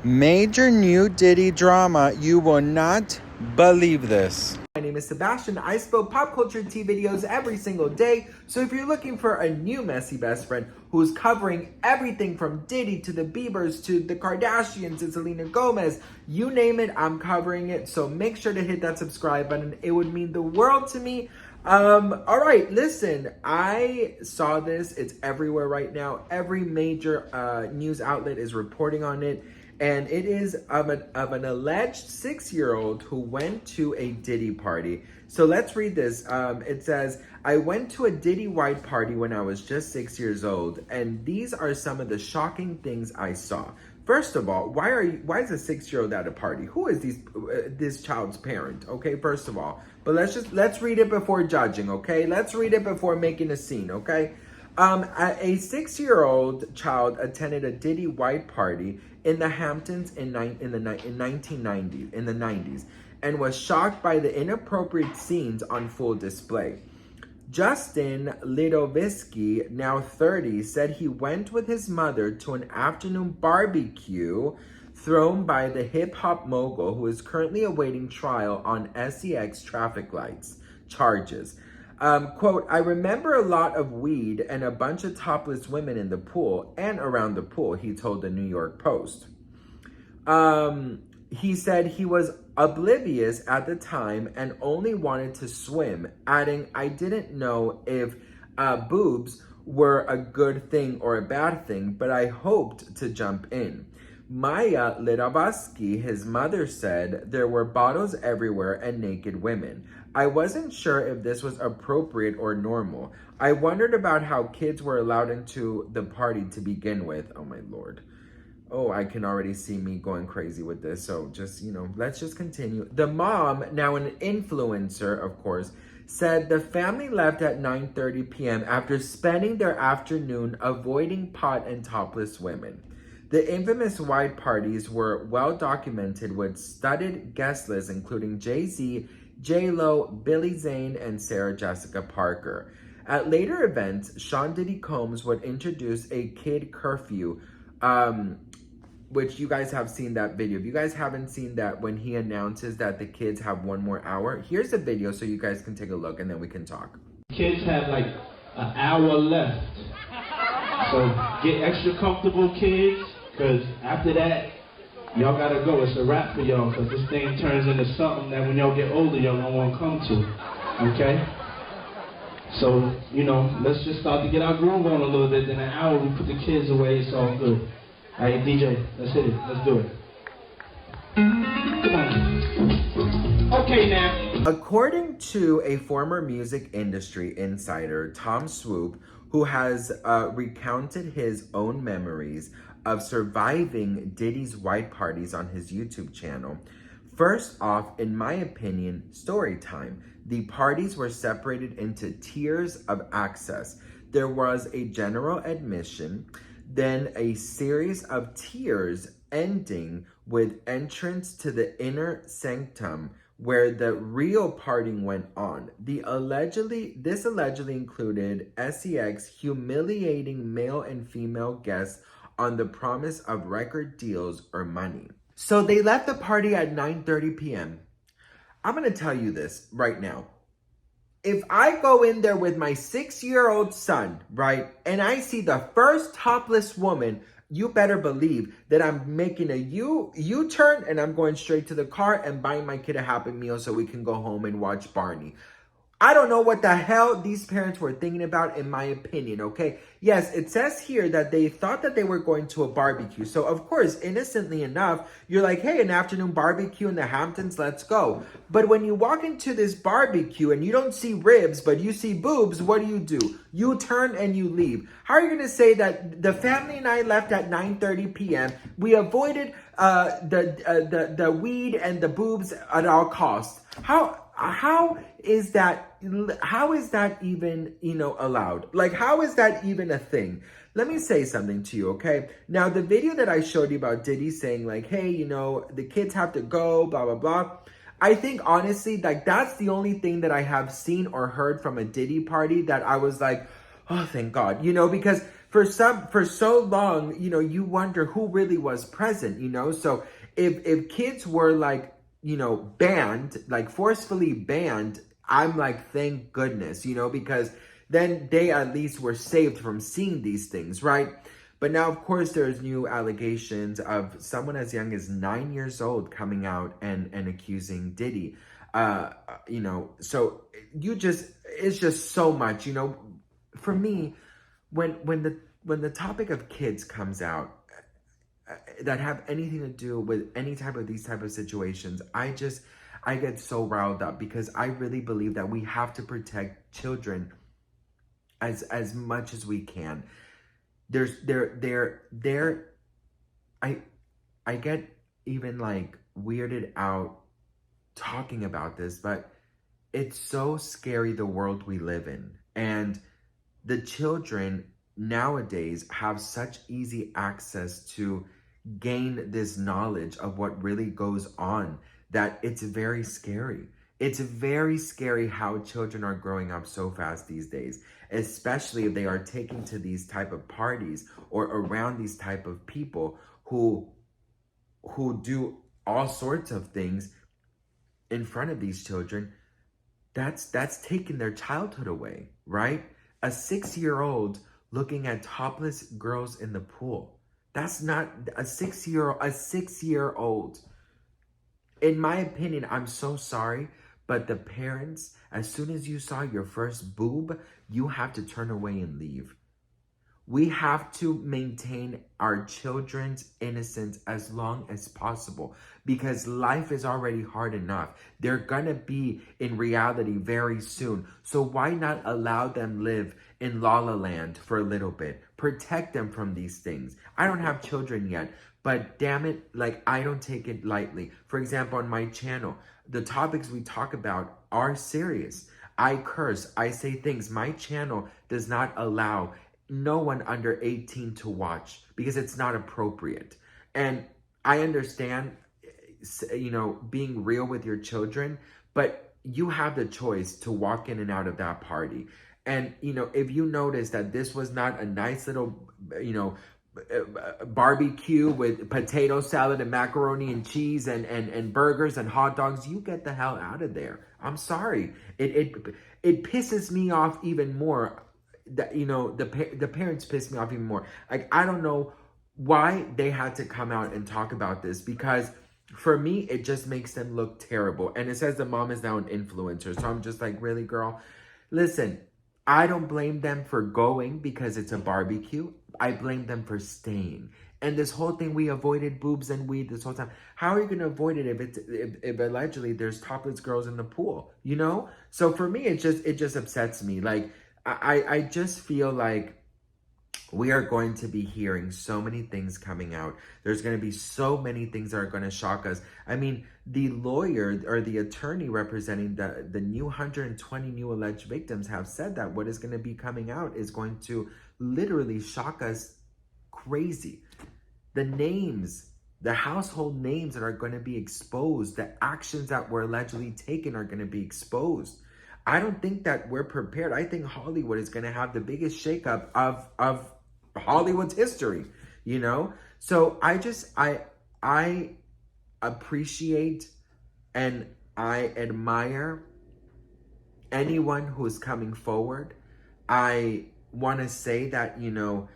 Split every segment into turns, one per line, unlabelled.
Major new Diddy drama. You will not believe this.
My name is Sebastian. I spill pop culture tea videos every single day. So if you're looking for a new messy best friend who's covering everything from Diddy to the Biebers to the Kardashians to Selena Gomez, you name it, I'm covering it. So make sure to hit that subscribe button. It would mean the world to me. All right, listen, I saw this. It's everywhere right now. Every major news outlet is reporting on it. And it is of an alleged 6-year-old who went to a Diddy party. So let's read this. It says, I went to a Diddy white party when I was just 6 years old. And these are some of the shocking things I saw. First of all, why is a 6-year-old at a party? Who is this child's parent? Okay, first of all. But let's read it before judging, okay? Let's read it before making a scene, okay? A 6-year-old child attended a Diddy white party in the Hamptons in the 90s, and was shocked by the inappropriate scenes on full display. Justin Lidovisky, now 30, said he went with his mother to an afternoon barbecue thrown by the hip-hop mogul who is currently awaiting trial on SEX traffic lights charges. Quote, I remember a lot of weed and a bunch of topless women in the pool and around the pool, he told the New York Post. He said he was oblivious at the time and only wanted to swim, adding, I didn't know if boobs were a good thing or a bad thing, but I hoped to jump in. Maya Lidovisky, his mother, said there were bottles everywhere and naked women. I wasn't sure if this was appropriate or normal. I wondered about how kids were allowed into the party to begin with. Oh my Lord. Oh, I can already see me going crazy with this. So just, let's just continue. The mom, now an influencer, of course, said the family left at 9:30 p.m. after spending their afternoon avoiding pot and topless women. The infamous white parties were well documented with studded guest lists including Jay-Z, J-Lo, Billy Zane, and Sarah Jessica Parker. At later events, Sean Diddy Combs would introduce a kid curfew, which you guys have seen that video. If you guys haven't seen that, when he announces that the kids have 1 more hour, here's the video so you guys can take a look and then we can talk.
Kids have like an hour left. So get extra comfortable, kids, because after that, y'all gotta go. It's a wrap for y'all, because this thing turns into something that when y'all get older, y'all don't want to come to. Okay? So, let's just start to get our groove on a little bit. In an hour, we put the kids away. It's all good. All right, DJ, let's hit it. Let's do it. Come on. Okay, now.
According to a former music industry insider, Tom Swoop, who has recounted his own memories of surviving Diddy's white parties on his YouTube channel. First off, in my opinion, story time. The parties were separated into tiers of access. There was a general admission, then a series of tiers ending with entrance to the inner sanctum where the real partying went on. This allegedly included SEX humiliating male and female guests on the promise of record deals or money. So they left the party at 9:30 p.m. I'm going to tell you this right now. If I go in there with my 6-year-old son, right, and I see the first topless woman, you better believe that I'm making a U-turn and I'm going straight to the car and buying my kid a Happy Meal so we can go home and watch Barney. I don't know what the hell these parents were thinking about, in my opinion, okay? Yes, it says here that they thought that they were going to a barbecue. So, of course, innocently enough, you're like, hey, an afternoon barbecue in the Hamptons, let's go. But when you walk into this barbecue and you don't see ribs, but you see boobs, what do? You turn and you leave. How are you going to say that the family and I left at 9:30 p.m., we avoided the weed and the boobs at all costs? How is that even, allowed? Like, how is that even a thing? Let me say something to you, okay? Now, the video that I showed you about Diddy saying like, hey, the kids have to go, blah, blah, blah. I think, honestly, like, that's the only thing that I have seen or heard from a Diddy party that I was like, oh, thank God, because for so long, you know, you wonder who really was present, you know? So if kids were like, you know, banned, like forcefully banned, I'm like, thank goodness, you know, because then they at least were saved from seeing these things, right? But now, of course, there's new allegations of someone as young as 9 years old coming out and accusing Diddy. You know, so it's just so much, you know. For me, when the topic of kids comes out that have anything to do with any type of these type of situations, I get so riled up because I really believe that we have to protect children as much as we can. I get even like weirded out talking about this, but it's so scary, the world we live in. And the children nowadays have such easy access to gain this knowledge of what really goes on that it's very scary. It's very scary how children are growing up so fast these days, especially if they are taken to these type of parties or around these type of people who do all sorts of things in front of these children. That's taking their childhood away, right? A 6-year-old looking at topless girls in the pool. That's not a 6-year-old. In my opinion, I'm so sorry, but the parents, as soon as you saw your first boob, you have to turn away and leave. We have to maintain our children's innocence as long as possible because life is already hard enough. They're gonna be in reality very soon. So why not allow them live in La La Land for a little bit? Protect them from these things. I don't have children yet, but damn it, like I don't take it lightly. For example, on my channel, the topics we talk about are serious. I curse, I say things. My channel does not allow no one under 18 to watch because it's not appropriate. And I understand, you know, being real with your children, but you have the choice to walk in and out of that party. And, you know, if you notice that this was not a nice little, you know, barbecue with potato salad and macaroni and cheese and burgers and hot dogs, you get the hell out of there. I'm sorry. It pisses me off even more. That, you know, the parents piss me off even more. Like, I don't know why they had to come out and talk about this, because for me, it just makes them look terrible. And it says the mom is now an influencer. So I'm just like, really, girl? Listen, I don't blame them for going because it's a barbecue. I blame them for staying. And this whole thing, we avoided boobs and weed this whole time. How are you going to avoid it if allegedly there's topless girls in the pool, you know? So for me, it just upsets me. Like, I just feel like we are going to be hearing so many things coming out. There's going to be so many things that are going to shock us. I mean, the lawyer or the attorney representing the new 120 new alleged victims have said that what is going to be coming out is going to literally shock us crazy. The names, the household names that are going to be exposed, the actions that were allegedly taken are going to be exposed. I don't think that we're prepared. I think Hollywood is going to have the biggest shakeup of Hollywood's history, you know? So I appreciate and I admire anyone who's coming forward. I want to say that, you know,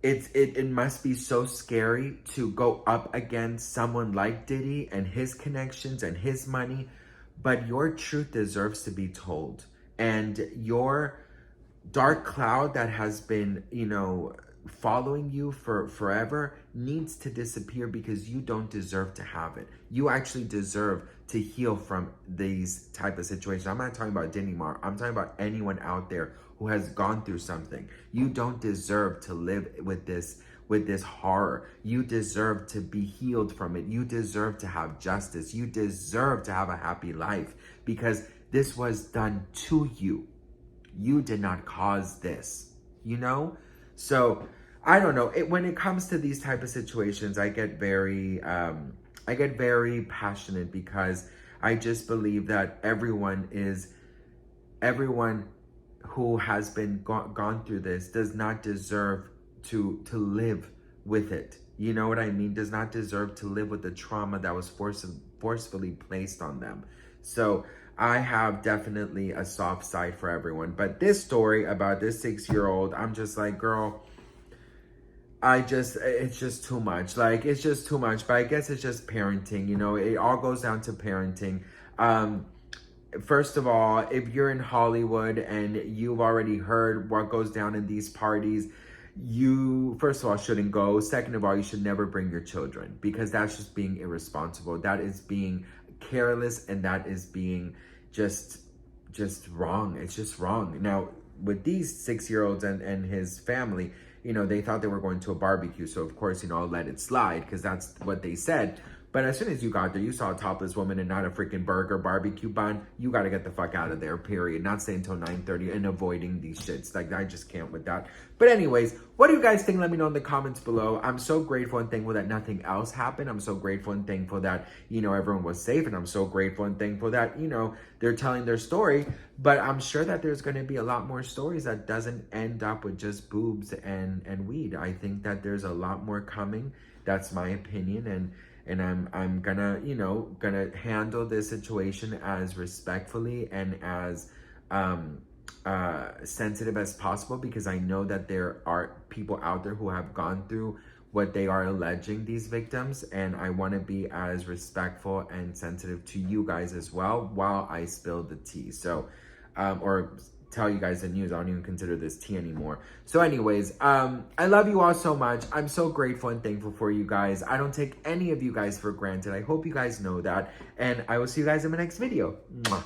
it must be so scary to go up against someone like Diddy and his connections and his money. But your truth deserves to be told. And your dark cloud that has been, you know, following you for forever needs to disappear because you don't deserve to have it. You actually deserve to heal from these type of situations. I'm not talking about Diddy Mar. I'm talking about anyone out there who has gone through something. You don't deserve to live with this horror. You deserve to be healed from it. You deserve to have justice. You deserve to have a happy life because this was done to you. You did not cause this, you know? So I don't know. When it comes to these type of situations, I get very passionate because I just believe that everyone who has been gone through this does not deserve to live with it. You know what I mean? Does not deserve to live with the trauma that was forcefully placed on them. So I have definitely a soft side for everyone. But this story about this 6-year-old, I'm just like, girl, it's just too much. Like, it's just too much. But I guess it's just parenting, you know, it all goes down to parenting. First of all, if you're in Hollywood and you've already heard what goes down in these parties, you, first of all, shouldn't go. Second of all, you should never bring your children, because that's just being irresponsible. That is being careless, and that is being just wrong. It's just wrong. Now, with these 6-year-olds and his family, you know, they thought they were going to a barbecue. So, of course, you know, I'll let it slide because that's what they said. But as soon as you got there, you saw a topless woman and not a freaking burger barbecue bun. You got to get the fuck out of there, period. Not staying until 9:30 and avoiding these shits. Like, I just can't with that. But anyways, what do you guys think? Let me know in the comments below. I'm so grateful and thankful that nothing else happened. I'm so grateful and thankful that, you know, everyone was safe. And I'm so grateful and thankful that, you know, they're telling their story. But I'm sure that there's going to be a lot more stories that doesn't end up with just boobs and weed. I think that there's a lot more coming. That's my opinion. And I'm gonna, you know, handle this situation as respectfully and as sensitive as possible, because I know that there are people out there who have gone through what they are alleging, these victims, and I want to be as respectful and sensitive to you guys as well while I spill the tea. So, or tell you guys the news. I don't even consider this tea anymore. So anyways, I love you all so much. I'm so grateful and thankful for you guys. I don't take any of you guys for granted. I hope you guys know that. And I will see you guys in my next video. Mwah.